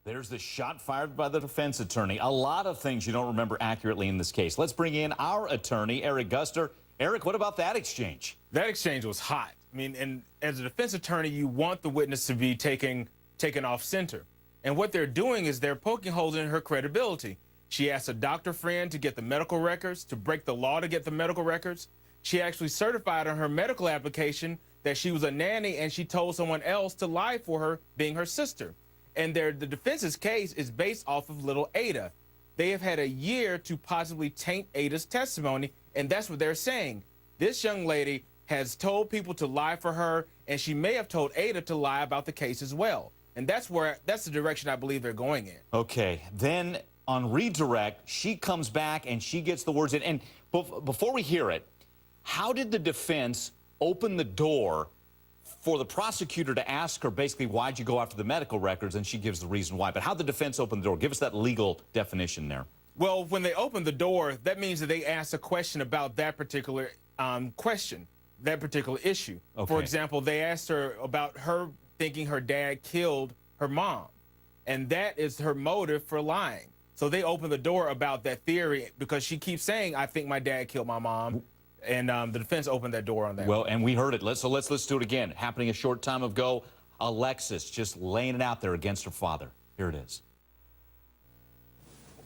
There's the shot fired by the defense attorney. A lot of things you don't remember accurately in this case. Let's bring in our attorney, Eric Guster. Eric, what about that exchange? That exchange was hot. I mean, and as a defense attorney, you want the witness to be taken off center. And what they're doing is they're poking holes in her credibility. She asked a doctor friend to get the medical records, to break the law to get the medical records. She actually certified on her medical application that she was a nanny, and she told someone else to lie for her, being her sister. And the defense's case is based off of little Ada. They have had a year to possibly taint Ada's testimony, and that's what they're saying. This young lady has told people to lie for her, and she may have told Ada to lie about the case as well. And that's the direction I believe they're going in. Okay, then on redirect, she comes back and she gets the words in. And before we hear it, how did the defense open the door for the prosecutor to ask her basically, why'd you go after the medical records? And she gives the reason why. But how'd the defense open the door? Give us that legal definition there. Well, when they open the door, that means that they ask a question about that particular that particular issue. Okay. For example, they asked her about her thinking her dad killed her mom. And that is her motive for lying. So they open the door about that theory because she keeps saying, I think my dad killed my mom. And the defense opened that door on that. Well, and we heard it. Let's do it again. Happening a short time ago. Alexis just laying it out there against her father. Here it is.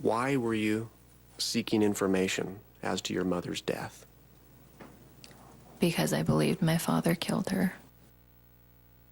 Why were you seeking information as to your mother's death? Because I believed my father killed her.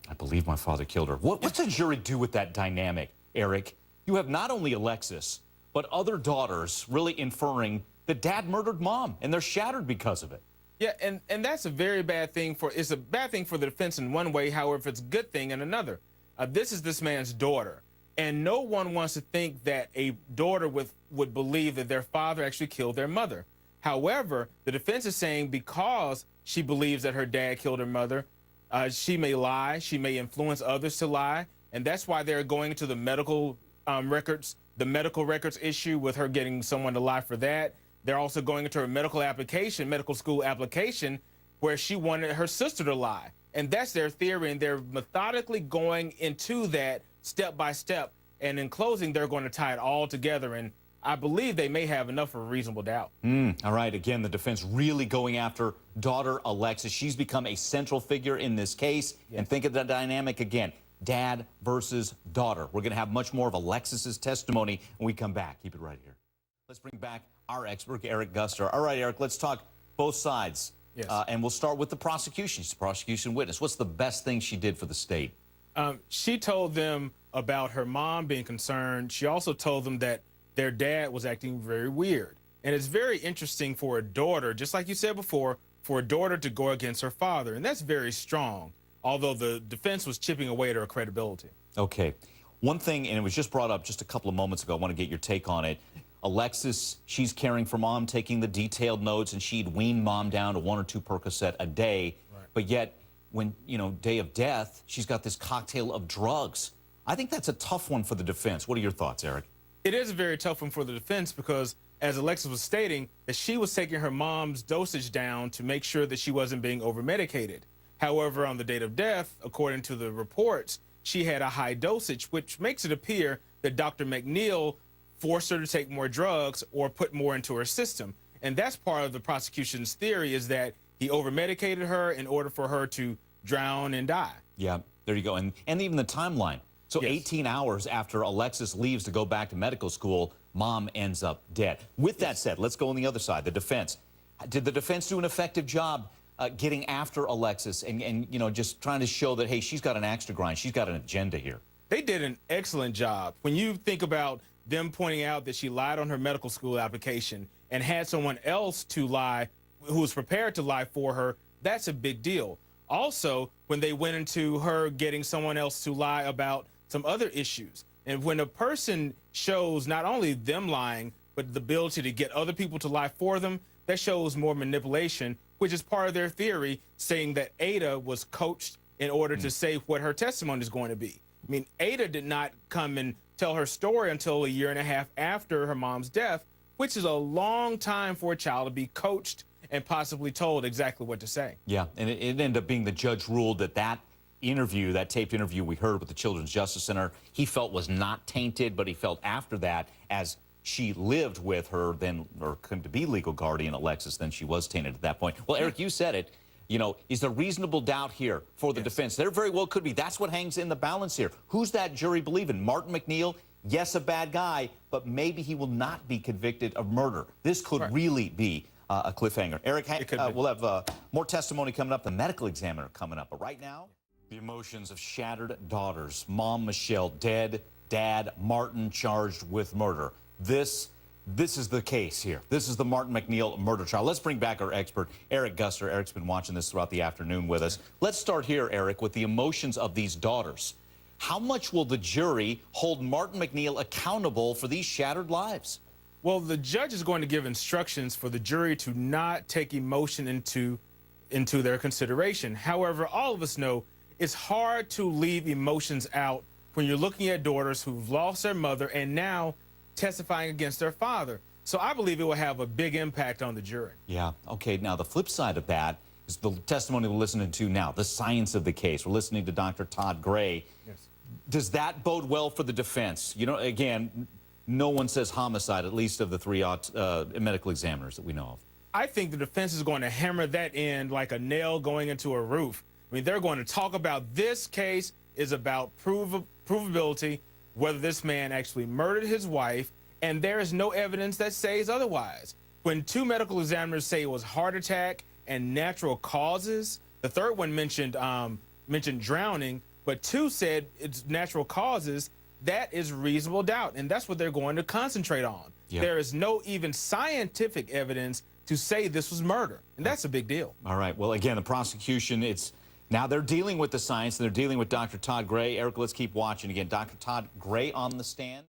I believe my father killed her. What's the jury do with that dynamic, Eric? You have not only Alexis, but other daughters really inferring that dad murdered mom, and they're shattered because of it. Yeah, and that's a very bad thing it's a bad thing for the defense in one way, however, it's a good thing in another. This is this man's daughter, and no one wants to think that a daughter would believe that their father actually killed their mother. However, the defense is saying because she believes that her dad killed her mother, she may lie, she may influence others to lie, and that's why they're going to the medical records issue with her getting someone to lie for that. They're also going into her medical school application, where she wanted her sister to lie. And that's their theory, and they're methodically going into that step by step. And in closing, they're going to tie it all together. And I believe they may have enough for a reasonable doubt. All right, again, the defense really going after daughter Alexis. She's become a central figure in this case. Yes. And think of the dynamic again. Dad versus daughter. We're going to have much more of Alexis's testimony when we come back. Keep it right here. Let's bring back our expert, Eric Guster. All right, Eric, let's talk both sides. Yes. And we'll start with the prosecution. She's the prosecution witness. What's the best thing she did for the state? She told them about her mom being concerned. She also told them that their dad was acting very weird. And it's very interesting for a daughter, just like you said before, for a daughter to go against her father. And that's very strong, although the defense was chipping away at her credibility. Okay. One thing, and it was just brought up just a couple of moments ago, I want to get your take on it. Alexis, she's caring for mom, taking the detailed notes, and she'd wean mom down to 1 or 2 Percocet a day. Right. But yet, when, day of death, she's got this cocktail of drugs. I think that's a tough one for the defense. What are your thoughts, Eric? It is a very tough one for the defense because, as Alexis was stating, that she was taking her mom's dosage down to make sure that she wasn't being over-medicated. However, on the date of death, according to the reports, she had a high dosage, which makes it appear that Dr. MacNeill forced her to take more drugs or put more into her system. And that's part of the prosecution's theory, is that he over-medicated her in order for her to drown and die. Yeah, there you go. And even the timeline. So yes. 18 hours after Alexis leaves to go back to medical school, mom ends up dead. With that said, let's go on the other side, the defense. Did the defense do an effective job getting after Alexis and just trying to show that, hey, she's got an axe to grind, she's got an agenda here? They did an excellent job. When you think about them pointing out that she lied on her medical school application and had someone else to lie who was prepared to lie for her, that's a big deal. Also, when they went into her getting someone else to lie about some other issues, and when a person shows not only them lying, but the ability to get other people to lie for them, that shows more manipulation, which is part of their theory, saying that Ada was coached in order to say what her testimony is going to be. I mean, Ada did not come and tell her story until 1.5 years after her mom's death, which is a long time for a child to be coached and possibly told exactly what to say. Yeah, and it ended up being the judge ruled that interview, that taped interview we heard with the Children's Justice Center, he felt was not tainted, but he felt after that, as she lived with her then, or couldn't be legal guardian, Alexis, then she was tainted at that point. Well, Eric, you said it. You know, is there reasonable doubt here for the defense? There very well could be. That's what hangs in the balance here. Who's that jury believing? Martin MacNeill? Yes, a bad guy, but maybe he will not be convicted of murder. This could really be a cliffhanger. Eric, we'll have more testimony coming up, the medical examiner coming up. But right now, the emotions of shattered daughters. Mom Michelle dead, dad Martin charged with murder. This is the case here. This is the Martin MacNeill murder trial. Let's bring back our expert, Eric Guster. Eric's been watching this throughout the afternoon with us. Let's start here, Eric, with the emotions of these daughters. How much will the jury hold Martin MacNeill accountable for these shattered lives? Well, the judge is going to give instructions for the jury to not take emotion into their consideration. However, all of us know it's hard to leave emotions out when you're looking at daughters who've lost their mother and now testifying against their father. So I believe it will have a big impact on the jury. Yeah. Okay. Now, the flip side of that is the testimony we're listening to now, the science of the case. We're listening to Dr. Todd Gray. Yes. Does that bode well for the defense? You know, again, no one says homicide, at least of the three medical examiners that we know of. I think the defense is going to hammer that in like a nail going into a roof. I mean, they're going to talk about this case is about provability, whether this man actually murdered his wife, and there is no evidence that says otherwise. When two medical examiners say it was heart attack and natural causes, the third one mentioned drowning, but two said it's natural causes, that is reasonable doubt, and that's what they're going to concentrate on. Yeah. There is no even scientific evidence to say this was murder, and that's a big deal. All right. Well, again, the prosecution, now they're dealing with the science, and they're dealing with Dr. Todd Gray. Eric, let's keep watching again. Dr. Todd Gray on the stand.